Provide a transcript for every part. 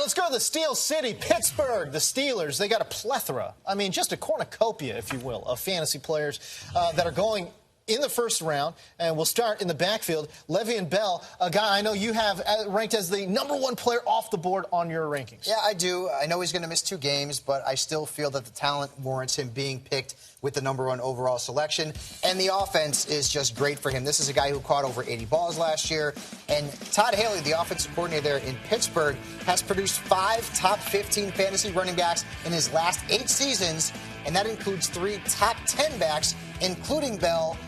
let's go to the Steel City, Pittsburgh. The Steelers, they got a plethora, I mean, just a cornucopia, if you will, of fantasy players that are going in the first round, and we'll start in the backfield. Le'Veon Bell, a guy I know you have ranked as the #1 player off the board on your rankings. Yeah, I do. I know he's going to miss 2 games, but I still feel that the talent warrants him being picked with the #1 overall selection. And the offense is just great for him. This is a guy who caught over 80 balls last year. And Todd Haley, the offensive coordinator there in Pittsburgh, has produced 5 top 15 fantasy running backs in his last 8 seasons. And that includes 3 top 10 backs, including Bell.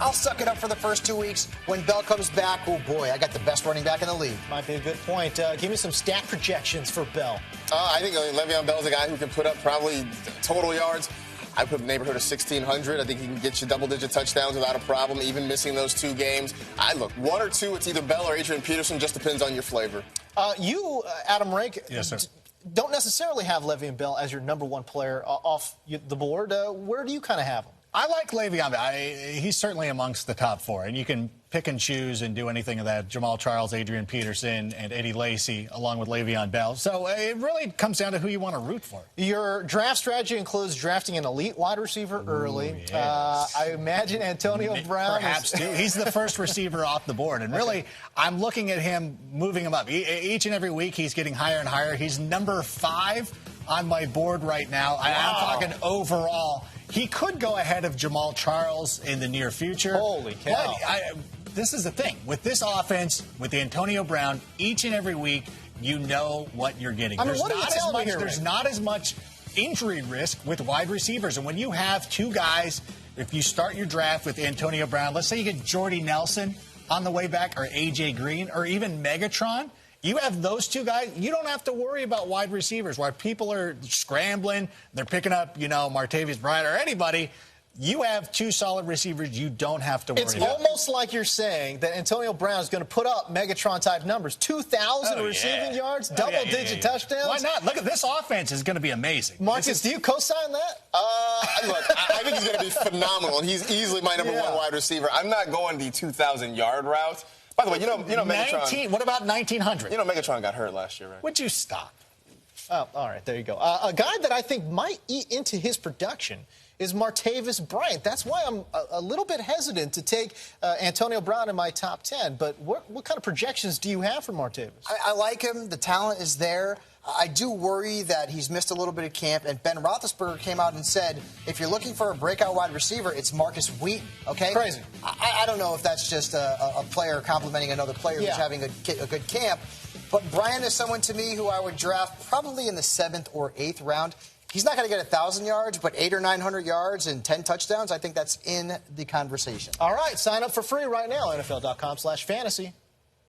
I'll suck it up for the first 2 weeks. When Bell comes back, oh boy, I got the best running back in the league. Might be a good point. Give me some stat projections for Bell. I think Le'Veon Bell's a guy who can put up probably total yards. I put the neighborhood of 1,600. I think he can get you double-digit touchdowns without a problem, even missing those 2 games. Look, 1 or 2, it's either Bell or Adrian Peterson. Just depends on your flavor. You, Adam Rank, yes, sir, don't necessarily have Le'Veon Bell as your #1 player off the board. Where do you kind of have him? I like Le'Veon. He's certainly amongst the top 4, and you can pick and choose and do anything of that. Jamal Charles, Adrian Peterson, and Eddie Lacy, along with Le'Veon Bell. So it really comes down to who you want to root for. Your draft strategy includes drafting an elite wide receiver early. Yes. I imagine Antonio Brown. Perhaps, too. He's the first receiver off the board. And really, I'm looking at him moving him up. Each and every week, he's getting higher and higher. He's number 5 on my board right now. Wow. I'm talking overall. He could go ahead of Jamal Charles in the near future. Holy cow. But this is the thing. With this offense, with Antonio Brown, each and every week, you know what you're getting. I mean, There's not as much injury risk with wide receivers. And when you have 2 guys, if you start your draft with Antonio Brown, let's say you get Jordy Nelson on the way back, or A.J. Green, or even Megatron, you have those 2 guys, you don't have to worry about wide receivers. While people are scrambling, they're picking up, Martavis Bryant or anybody, you have 2 solid receivers you don't have to worry about. It's almost like you're saying that Antonio Brown is going to put up Megatron-type numbers. 2,000 receiving yards, double-digit touchdowns. Why not? Look, this offense is going to be amazing. Marcus, do you co-sign that? Look, I think he's going to be phenomenal, and he's easily my #1 wide receiver. I'm not going the 2,000-yard route. By the way, you know Megatron. What about 1,900? Megatron got hurt last year, right? Would you stop? Oh, all right, there you go. A guy that I think might eat into his production is Martavis Bryant. That's why I'm a little bit hesitant to take Antonio Brown in my top 10. But what kind of projections do you have for Martavis? I like him. The talent is there. I do worry that he's missed a little bit of camp, and Ben Roethlisberger came out and said, if you're looking for a breakout wide receiver, it's Marcus Wheaton, okay? Crazy. I don't know if that's just a player complimenting another player who's having a good camp, but Bryant is someone to me who I would draft probably in the 7th or 8th round. He's not going to get 1,000 yards, but 800 or 900 yards and 10 touchdowns, I think that's in the conversation. All right, sign up for free right now, NFL.com/fantasy.